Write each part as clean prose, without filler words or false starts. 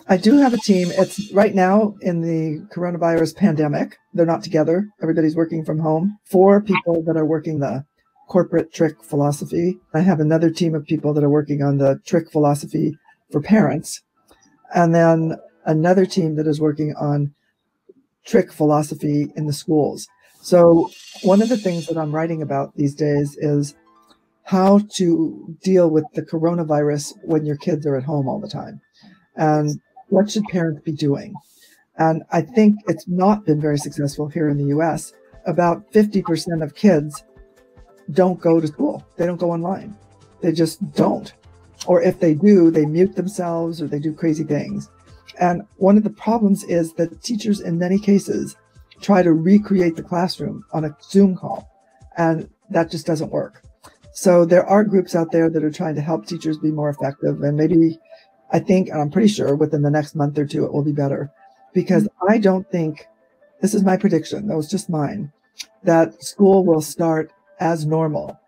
I do have a team. It's right now in the coronavirus pandemic. They're not together. Everybody's working from home. 4 people that are working the corporate trick philosophy. I have another team of people that are working on the trick philosophy for parents. And then another team that is working on trick philosophy in the schools. So one of the things that I'm writing about these days is how to deal with the coronavirus when your kids are at home all the time. And what should parents be doing? And I think it's not been very successful here in the US. About 50% of kids don't go to school. They don't go online. They just don't. Or if they do, they mute themselves or they do crazy things. And one of the problems is that teachers in many cases try to recreate the classroom on a Zoom call, and that just doesn't work. So there are groups out there that are trying to help teachers be more effective, and maybe I think, and I'm pretty sure within the next month or two, it will be better, because I don't think, this is my prediction, that was just mine, that school will start as normal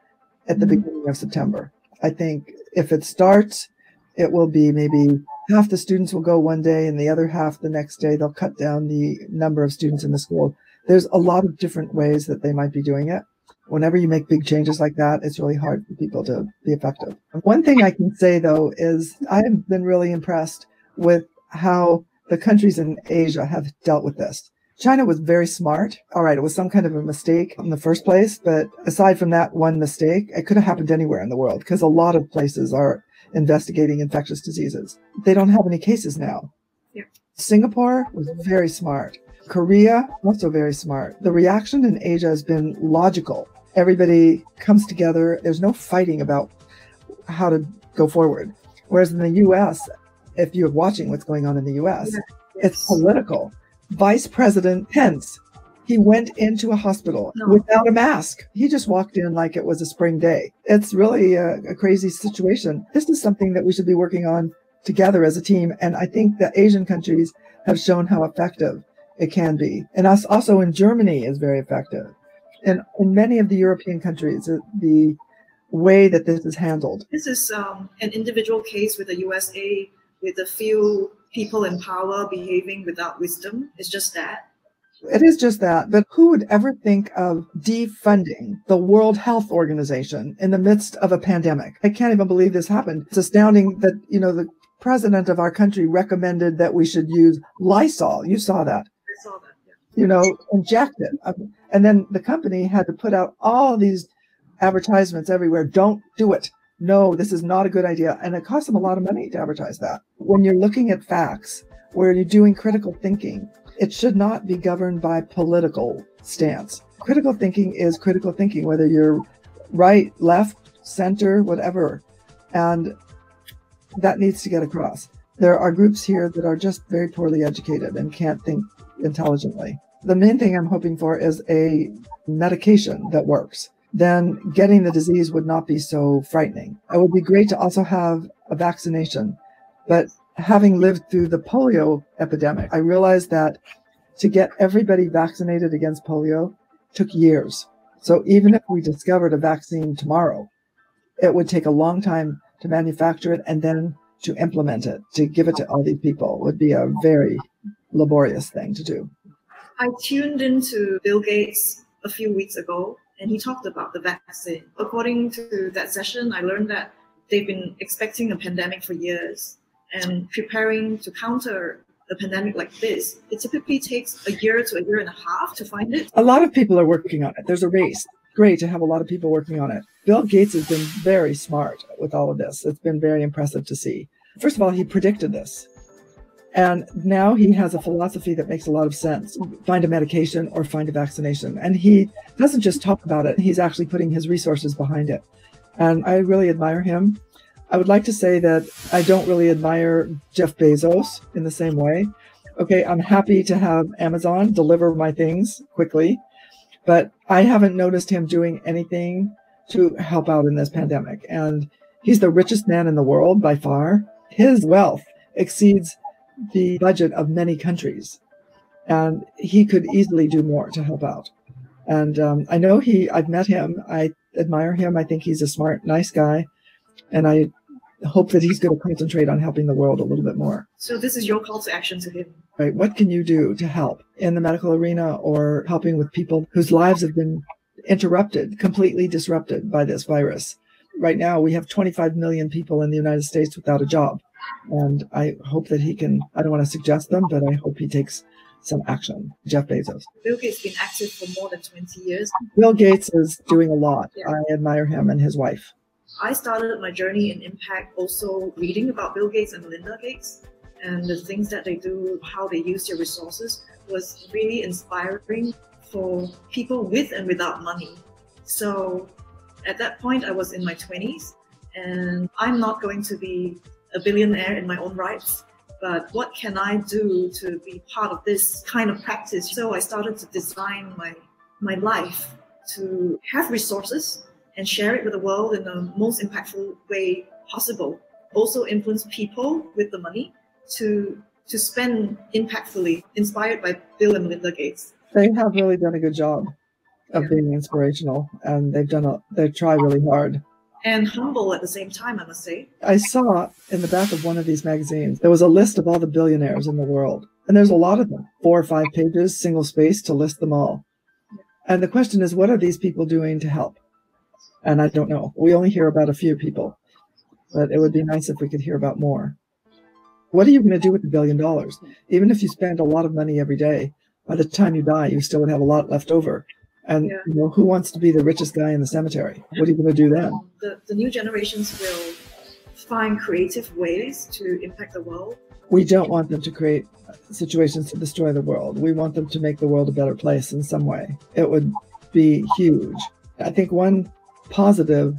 at the beginning of September. I think if it starts, it will be maybe half the students will go one day and the other half the next day. They'll cut down the number of students in the school. There's a lot of different ways that they might be doing it. Whenever you make big changes like that, it's really hard for people to be effective. One thing I can say, though, is I have been really impressed with how the countries in Asia have dealt with this. China was very smart. All right, it was some kind of a mistake in the first place, but aside from that one mistake, it could have happened anywhere in the world because a lot of places are investigating infectious diseases. They don't have any cases now. Yeah. Singapore was very smart. Korea, also very smart. The reaction in Asia has been logical. Everybody comes together. There's no fighting about how to go forward. Whereas in the US, if you're watching what's going on in the US, it's political. Vice President Pence, he went into a hospital without a mask. He just walked in like it was a spring day. It's really a crazy situation. This is something that we should be working on together as a team. And I think the Asian countries have shown how effective it can be. And us also in Germany is very effective. And in many of the European countries, the way that this is handled. This is an individual case with the USA, with a few people in power behaving without wisdom. It's just that. It is just that. But who would ever think of defunding the World Health Organization in the midst of a pandemic? I can't even believe this happened. It's astounding that, the president of our country recommended that we should use Lysol. You saw that. I saw that, yeah. Inject it. And then the company had to put out all these advertisements everywhere. Don't do it. No, this is not a good idea. And it costs them a lot of money to advertise that. When you're looking at facts, where you're doing critical thinking, it should not be governed by political stance. Critical thinking is critical thinking, whether you're right, left, center, whatever. And that needs to get across. There are groups here that are just very poorly educated and can't think intelligently. The main thing I'm hoping for is a medication that works. Then getting the disease would not be so frightening. It would be great to also have a vaccination. But having lived through the polio epidemic, I realized that to get everybody vaccinated against polio took years. So even if we discovered a vaccine tomorrow, it would take a long time to manufacture it and then to implement it, to give it to all these people would be a very laborious thing to do. I tuned into Bill Gates a few weeks ago, and he talked about the vaccine. According to that session, I learned that they've been expecting a pandemic for years and preparing to counter a pandemic like this. It typically takes a year to a year and a half to find it. A lot of people are working on it. There's a race. Great to have a lot of people working on it. Bill Gates has been very smart with all of this. It's been very impressive to see. First of all, he predicted this. And now he has a philosophy that makes a lot of sense. Find a medication or find a vaccination. And he doesn't just talk about it. He's actually putting his resources behind it. And I really admire him. I would like to say that I don't really admire Jeff Bezos in the same way. Okay, I'm happy to have Amazon deliver my things quickly, but I haven't noticed him doing anything to help out in this pandemic. And he's the richest man in the world by far. His wealth exceeds the budget of many countries, and he could easily do more to help out. And I know I've met him. I admire him. I think he's a smart, nice guy. And I hope that he's going to concentrate on helping the world a little bit more. So this is your call to action to him. Right? What can you do to help in the medical arena or helping with people whose lives have been interrupted, completely disrupted by this virus? Right now, we have 25 million people in the United States without a job. And I hope that he can, I don't want to suggest them, but I hope he takes some action. Jeff Bezos. Bill Gates has been active for more than 20 years. Bill Gates is doing a lot. Yeah. I admire him and his wife. I started my journey in impact also reading about Bill Gates and Melinda Gates, and the things that they do, how they use their resources was really inspiring for people with and without money. So at that point, I was in my 20s, and I'm not going to be a billionaire in my own rights, but what can I do to be part of this kind of practice? So I started to design my life to have resources and share it with the world in the most impactful way possible. Also influence people with the money to spend impactfully, inspired by Bill and Melinda Gates. They have really done a good job of being inspirational, and they try really hard. And humble at the same time, I must say. I saw in the back of one of these magazines, there was a list of all the billionaires in the world. And there's a lot of them, 4 or 5 pages, single space to list them all. And the question is, what are these people doing to help? And I don't know. We only hear about a few people, but it would be nice if we could hear about more. What are you going to do with the $1 billion? Even if you spend a lot of money every day, by the time you die, you still would have a lot left over. And you know, who wants to be the richest guy in the cemetery? What are you going to do then? The new generations will find creative ways to impact the world. We don't want them to create situations to destroy the world. We want them to make the world a better place in some way. It would be huge. I think one positive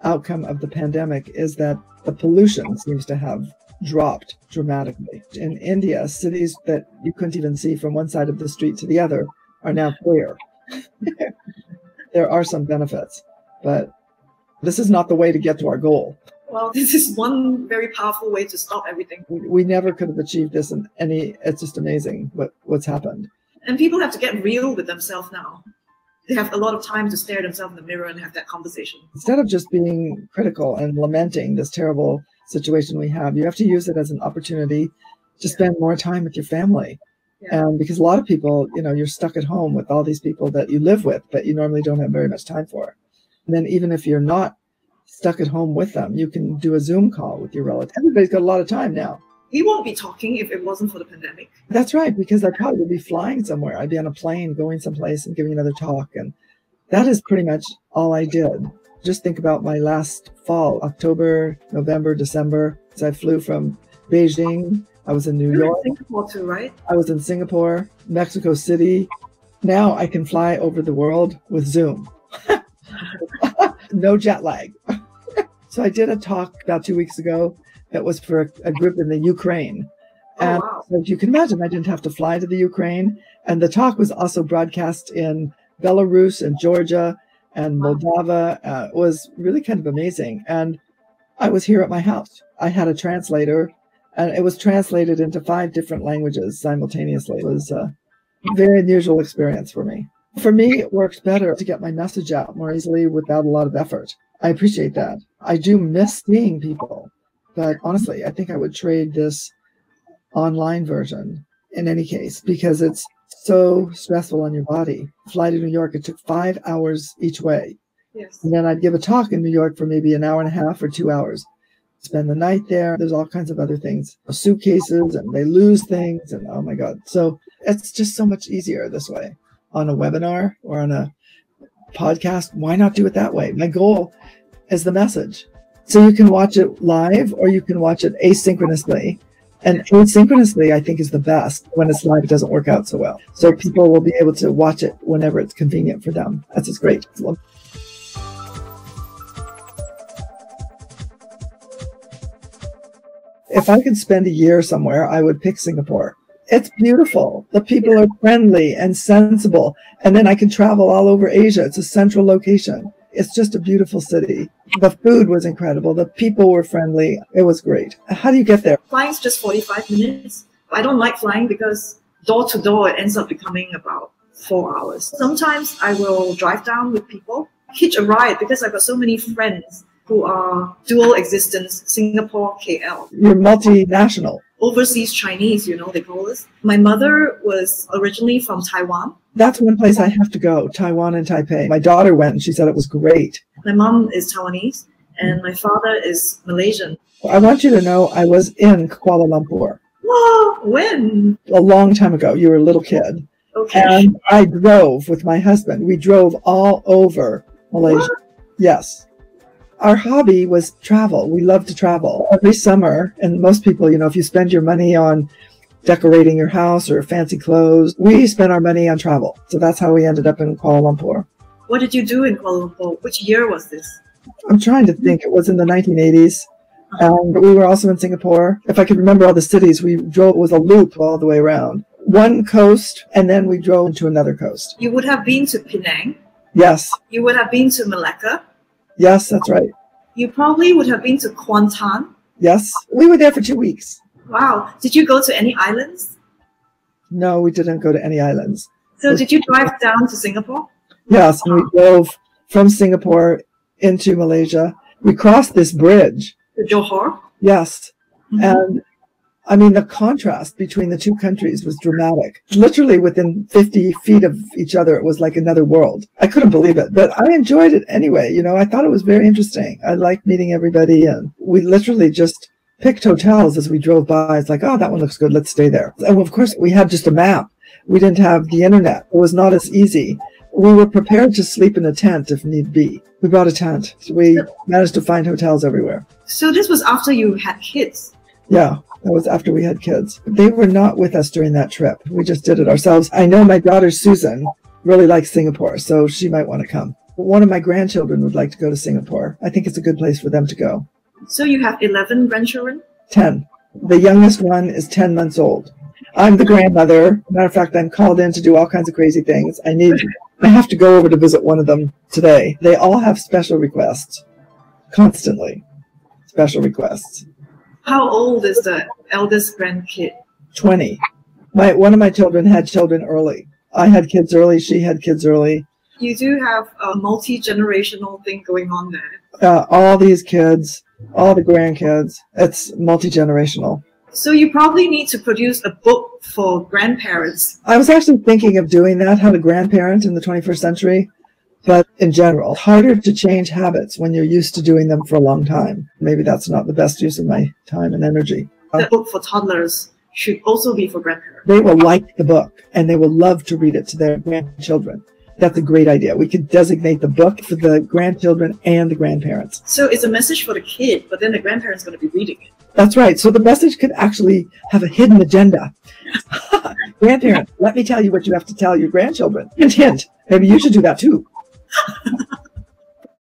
outcome of the pandemic is that the pollution seems to have dropped dramatically. In India, cities that you couldn't even see from one side of the street to the other are now clear. There are some benefits, but this is not the way to get to our goal. Well, this is one very powerful way to stop everything. We never could have achieved this in it's just amazing what's happened. And people have to get real with themselves now. They have a lot of time to stare at themselves in the mirror and have that conversation. Instead of just being critical and lamenting this terrible situation we have, you have to use it as an opportunity to spend more time with your family. And because a lot of people, you know, you're stuck at home with all these people that you live with, but you normally don't have very much time for. And then even if you're not stuck at home with them, you can do a Zoom call with your relative. Everybody's got a lot of time now. We won't be talking if it wasn't for the pandemic. That's right, because I probably would be flying somewhere. I'd be on a plane going someplace and giving another talk. And that is pretty much all I did. Just think about my last fall, October, November, December. So I flew from Beijing. I was in New York. In Singapore too, right? I was in Singapore, Mexico City. Now I can fly over the world with Zoom. No jet lag. So I did a talk about 2 weeks ago that was for a group in the Ukraine. And so you can imagine I didn't have to fly to the Ukraine. And the talk was also broadcast in Belarus and Georgia and Moldova. It was really kind of amazing. And I was here at my house. I had a translator, and it was translated into 5 different languages simultaneously. It was a very unusual experience for me. For me, it works better to get my message out more easily without a lot of effort. I appreciate that. I do miss seeing people, but honestly, I think I would trade this online version in any case because it's so stressful on your body. Fly to New York, it took 5 hours each way. Yes. And then I'd give a talk in New York for maybe an hour and a half or 2 hours. Spend the night there. There's all kinds of other things, suitcases, and they lose things, and oh my God. So it's just so much easier this way. On a webinar or on a podcast, why not do it that way? My goal is the message. So you can watch it live or you can watch it asynchronously. And asynchronously, I think, is the best. When it's live, it doesn't work out so well. So people will be able to watch it whenever it's convenient for them. That's just great. If I could spend a year somewhere, I would pick Singapore. It's beautiful. The people are friendly and sensible. And then I can travel all over Asia. It's a central location. It's just a beautiful city. The food was incredible. The people were friendly. It was great. How do you get there? Flying's just 45 minutes. I don't like flying because door to door, it ends up becoming about 4 hours. Sometimes I will drive down with people, hitch a ride because I've got so many friends who are dual existence, Singapore, KL. You're multinational. Overseas Chinese, they call us. My mother was originally from Taiwan. That's one place I have to go, Taiwan and Taipei. My daughter went and she said it was great. My mom is Taiwanese and my father is Malaysian. I want you to know I was in Kuala Lumpur. Whoa, when? A long time ago. You were a little kid. Okay. And I drove with my husband. We drove all over Malaysia. What? Yes. Our hobby was travel. We love to travel. Every summer, and most people, if you spend your money on decorating your house or fancy clothes, we spend our money on travel. So that's how we ended up in Kuala Lumpur. What did you do in Kuala Lumpur? Which year was this? I'm trying to think. It was in the 1980s. And we were also in Singapore. If I could remember all the cities, we drove, it was a loop all the way around. One coast, and then we drove into another coast. You would have been to Penang. Yes. You would have been to Malacca. Yes, that's right. You probably would have been to Kuantan. Yes. We were there for 2 weeks. Wow. Did you go to any islands? No, we didn't go to any islands. So did you drive down to Singapore? Yes, and we drove from Singapore into Malaysia. We crossed this bridge. To Johor? Yes. Mm-hmm. And I mean, the contrast between the two countries was dramatic. Literally within 50 feet of each other, it was like another world. I couldn't believe it, but I enjoyed it anyway. I thought it was very interesting. I liked meeting everybody, and we literally just picked hotels as we drove by. It's like, oh, that one looks good. Let's stay there. And of course, we had just a map. We didn't have the internet. It was not as easy. We were prepared to sleep in a tent if need be. We brought a tent. We managed to find hotels everywhere. So this was after you had kids? Yeah, that was after we had kids. They were not with us during that trip. We just did it ourselves. I know my daughter, Susan, really likes Singapore, so she might want to come. One of my grandchildren would like to go to Singapore. I think it's a good place for them to go. So you have 11 grandchildren? 10. The youngest one is 10 months old. I'm the grandmother. Matter of fact, I'm called in to do all kinds of crazy things. I have to go over to visit one of them today. They all have special requests. Constantly. Special requests. How old is the eldest grandkid? 20. One of my children had children early. I had kids early. She had kids early. You do have a multi-generational thing going on there. All these kids, all the grandkids, it's multi-generational. So you probably need to produce a book for grandparents. I was actually thinking of doing that, how to grandparent in the 21st century. But in general, harder to change habits when you're used to doing them for a long time. Maybe that's not the best use of my time and energy. The book for toddlers should also be for grandparents. They will like the book and they will love to read it to their grandchildren. That's a great idea. We could designate the book for the grandchildren and the grandparents. So it's a message for the kid, but then the grandparent's going to be reading it. That's right. So the message could actually have a hidden agenda. Grandparents, let me tell you what you have to tell your grandchildren. Hint, hint. Maybe you should do that too.